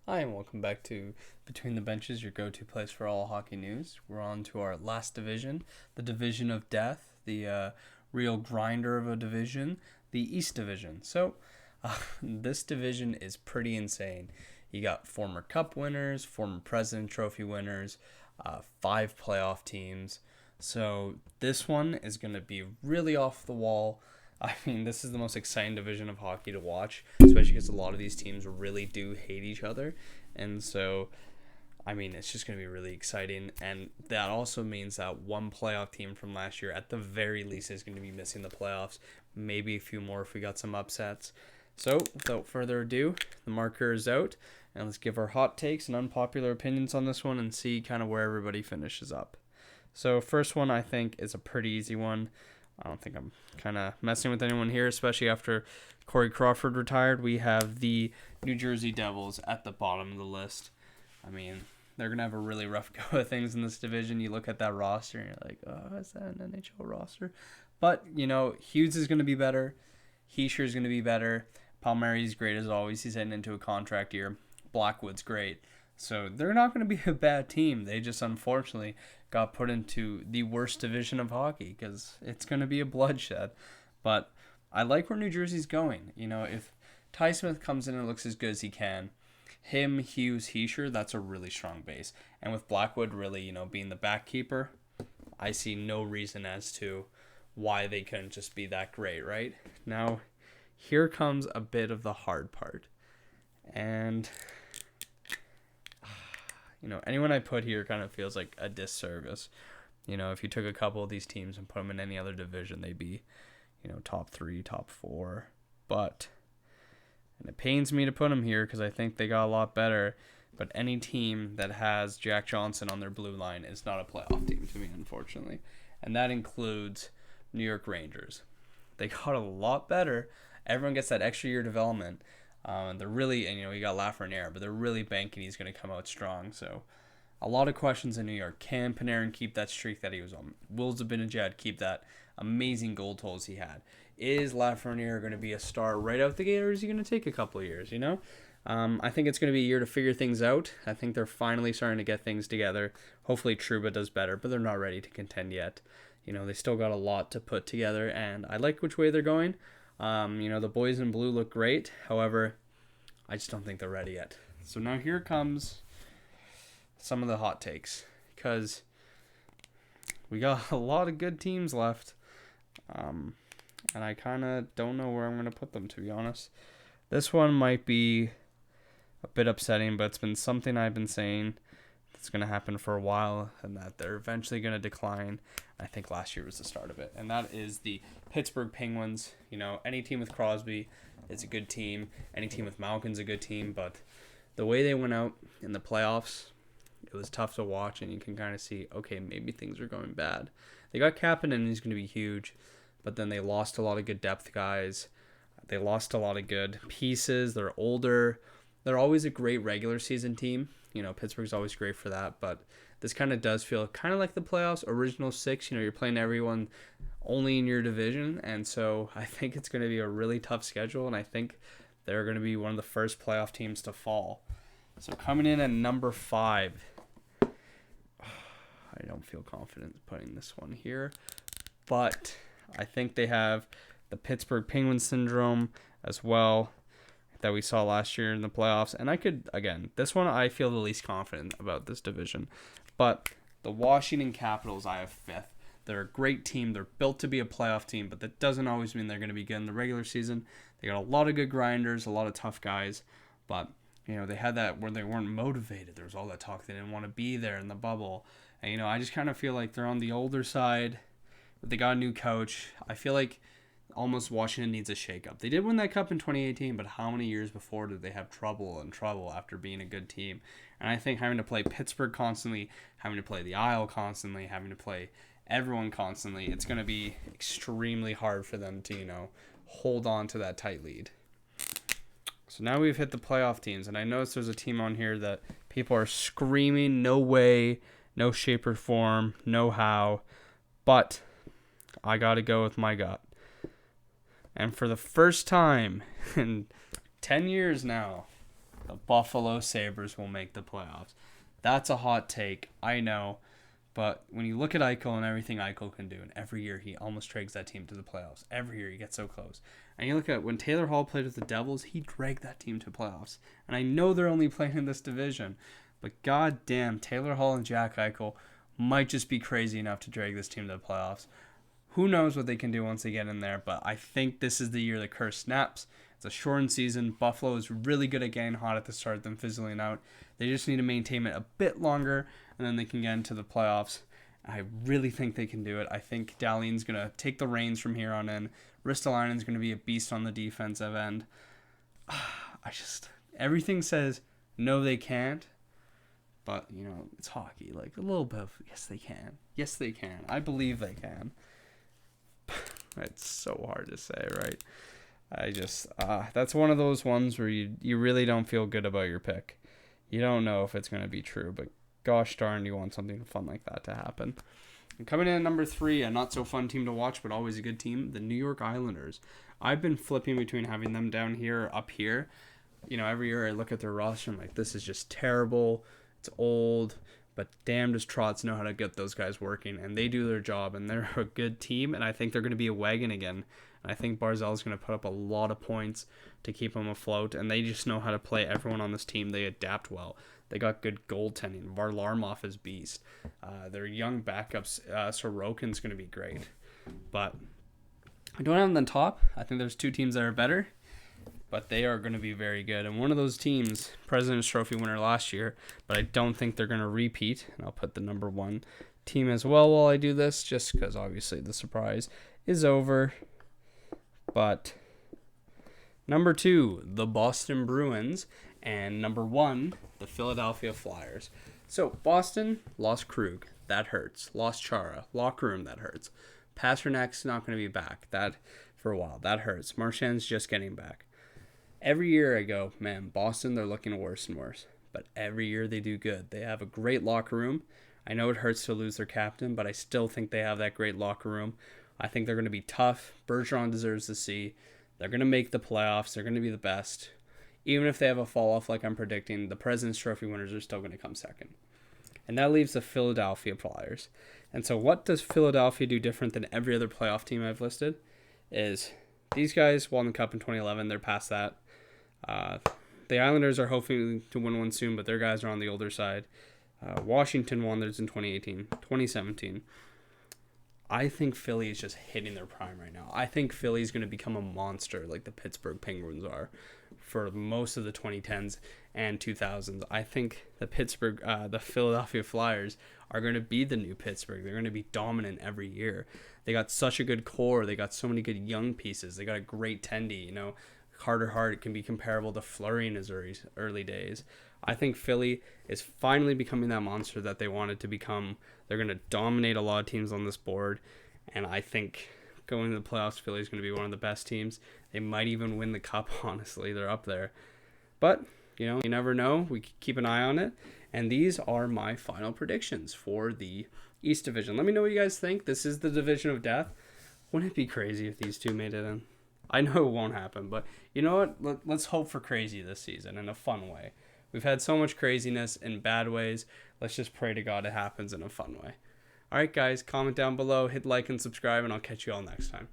Hi, and welcome back to Between the Benches, your go to place for all hockey news. We're on to our last division, the Division of Death, the real grinder of a division, the East Division. This division is pretty insane. You got former Cup winners, former President Trophy winners, five playoff teams. So, this one is going to be really off the wall. I mean, this is the most exciting division of hockey to watch, especially because a lot of these teams really do hate each other. And so, I mean, it's just going to be really exciting. And that also means that one playoff team from last year, at the very least, is going to be missing the playoffs. Maybe a few more if we got some upsets. So, without further ado, the marker is out. And let's give our hot takes and unpopular opinions on this one and see kind of where everybody finishes up. So, first one, I think, is a pretty easy one. I don't think I'm kind of messing with anyone here, especially after Corey Crawford retired. We have the New Jersey Devils at the bottom of the list. I mean, they're going to have a really rough go of things in this division. You look at that roster and you're like, oh, is that an NHL roster? But, Hughes is going to be better. Heischer is going to be better. Palmieri's great as always. He's heading into a contract year. Blackwood's great. So they're not going to be a bad team. They just unfortunately got put into the worst division of hockey because it's going to be a bloodshed. But I like where New Jersey's going. If Ty Smith comes in and looks as good as he can, him, Hughes, Heischer, that's a really strong base. And with Blackwood really, being the back keeper, I see no reason as to why they couldn't just be that great, right? Now, here comes a bit of the hard part. And anyone I put here kind of feels like a disservice. If you took a couple of these teams and put them in any other division, they'd be, top 3, top 4. And it pains me to put them here because I think they got a lot better. But any team that has Jack Johnson on their blue line is not a playoff team to me, unfortunately. And that includes New York Rangers. They got a lot better. Everyone gets that extra year development. They're really, and you got Lafreniere, but they're really banking he's going to come out strong. So, a lot of questions in New York. Can Panarin keep that streak that he was on? Will Zibanejad keep that amazing goal totals he had? Is Lafreniere going to be a star right out the gate, or is he going to take a couple of years? I think it's going to be a year to figure things out. I think they're finally starting to get things together. Hopefully, Trouba does better, but they're not ready to contend yet. They still got a lot to put together, and I like which way they're going. The boys in blue look great. However, I just don't think they're ready yet. So now here comes some of the hot takes. Because we got a lot of good teams left. And I kind of don't know where I'm going to put them, to be honest. This one might be a bit upsetting, but it's been something I've been saying that's going to happen for a while, and that they're eventually going to decline. I think last year was the start of it, and that is the Pittsburgh Penguins. Any team with Crosby is a good team. Any team with Malkin's a good team, but the way they went out in the playoffs, it was tough to watch, and you can kind of see, okay, maybe things are going bad. They got Kapanen, and he's going to be huge, but then they lost a lot of good depth guys. They lost a lot of good pieces. They're older. They're always a great regular season team. Pittsburgh's always great for that, but this kind of does feel kind of like the playoffs, original 6. You're playing everyone only in your division, and so I think it's going to be a really tough schedule, and I think they're going to be one of the first playoff teams to fall. So coming in at number 5, I don't feel confident putting this one here, but I think they have the Pittsburgh Penguins syndrome as well that we saw last year in the playoffs. And this one I feel the least confident about this division. But the Washington Capitals, I have 5th. They're a great team. They're built to be a playoff team, but that doesn't always mean they're going to be good in the regular season. They got a lot of good grinders, a lot of tough guys, but they had that where they weren't motivated. There was all that talk they didn't want to be there in the bubble. And I just kind of feel like they're on the older side, but they got a new coach. I feel like almost Washington needs a shakeup. They did win that cup in 2018, but how many years before did they have trouble after being a good team? And I think having to play Pittsburgh constantly, having to play the Isle constantly, having to play everyone constantly, it's going to be extremely hard for them to, hold on to that tight lead. So now we've hit the playoff teams, and I noticed there's a team on here that people are screaming, no way, no shape or form, no how, but I got to go with my gut. And for the first time in 10 years now, the Buffalo Sabres will make the playoffs. That's a hot take, I know. But when you look at Eichel and everything Eichel can do, and every year he almost drags that team to the playoffs. Every year he gets so close. And you look at when Taylor Hall played with the Devils, he dragged that team to playoffs. And I know they're only playing in this division, but goddamn, Taylor Hall and Jack Eichel might just be crazy enough to drag this team to the playoffs. Who knows what they can do once they get in there, but I think this is the year the curse snaps. It's a shortened season. Buffalo is really good at getting hot at the start, then fizzling out. They just need to maintain it a bit longer, and then they can get into the playoffs. I really think they can do it. I think Dahlin's going to take the reins from here on in. Ristolainen's going to be a beast on the defensive end. Everything says no, they can't. But, it's hockey. Like, a little bit of, yes, they can. Yes, they can. I believe they can. It's so hard to say, right? That's one of those ones where you really don't feel good about your pick. You don't know if it's going to be true, but gosh darn, you want something fun like that to happen. And coming in at number 3, a not so fun team to watch, but always a good team, the New York Islanders. I've been flipping between having them down here or up here. Every year I look at their roster, I'm like, this is just terrible. It's old, but damn does Trotz know how to get those guys working, and they do their job, and they're a good team, and I think they're going to be a wagon again. And I think Barzal's going to put up a lot of points to keep them afloat, and they just know how to play everyone on this team. They adapt well. They got good goaltending. Varlamov is beast. Their young backups, Sorokin's going to be great. But I don't have them on top. I think there's 2 teams that are better, but they are going to be very good. And one of those teams, President's Trophy winner last year, but I don't think they're going to repeat. And I'll put the number 1 team as well while I do this, just because obviously the surprise is over. But number 2, the Boston Bruins, and number 1, the Philadelphia Flyers. So Boston lost Krug. That hurts. Lost Chara. Locker room. That hurts. Pasternak's not going to be back. That for a while. That hurts. Marchand's just getting back. Every year I go, man, Boston, they're looking worse and worse. But every year they do good. They have a great locker room. I know it hurts to lose their captain, but I still think they have that great locker room. I think they're going to be tough. Bergeron deserves to see. They're going to make the playoffs. They're going to be the best. Even if they have a fall-off like I'm predicting, the President's Trophy winners are still going to come second. And that leaves the Philadelphia Flyers. And so what does Philadelphia do different than every other playoff team I've listed? Is these guys won the Cup in 2011. They're past that. The Islanders are hoping to win one soon, but their guys are on the older side. Washington won theirs in 2018, 2017. I think Philly is just hitting their prime right now. I think Philly is going to become a monster like the Pittsburgh Penguins are for most of the 2010s and 2000s. I think the Philadelphia Flyers are going to be the new Pittsburgh. They're going to be dominant every year. They got such a good core. They got so many good young pieces. They got a great Tendy. Carter Hart can be comparable to Fleury in his early days. I think Philly is finally becoming that monster that they wanted to become. They're going to dominate a lot of teams on this board, and I think going to the playoffs, Philly is going to be one of the best teams. They might even win the Cup, honestly. They're up there. But, you never know. We keep an eye on it, and these are my final predictions for the East Division. Let me know what you guys think. This is the Division of Death. Wouldn't it be crazy if these two made it in? I know it won't happen, but you know what? Let's hope for crazy this season in a fun way. We've had so much craziness in bad ways. Let's just pray to God it happens in a fun way. All right, guys, comment down below, hit like and subscribe, and I'll catch you all next time.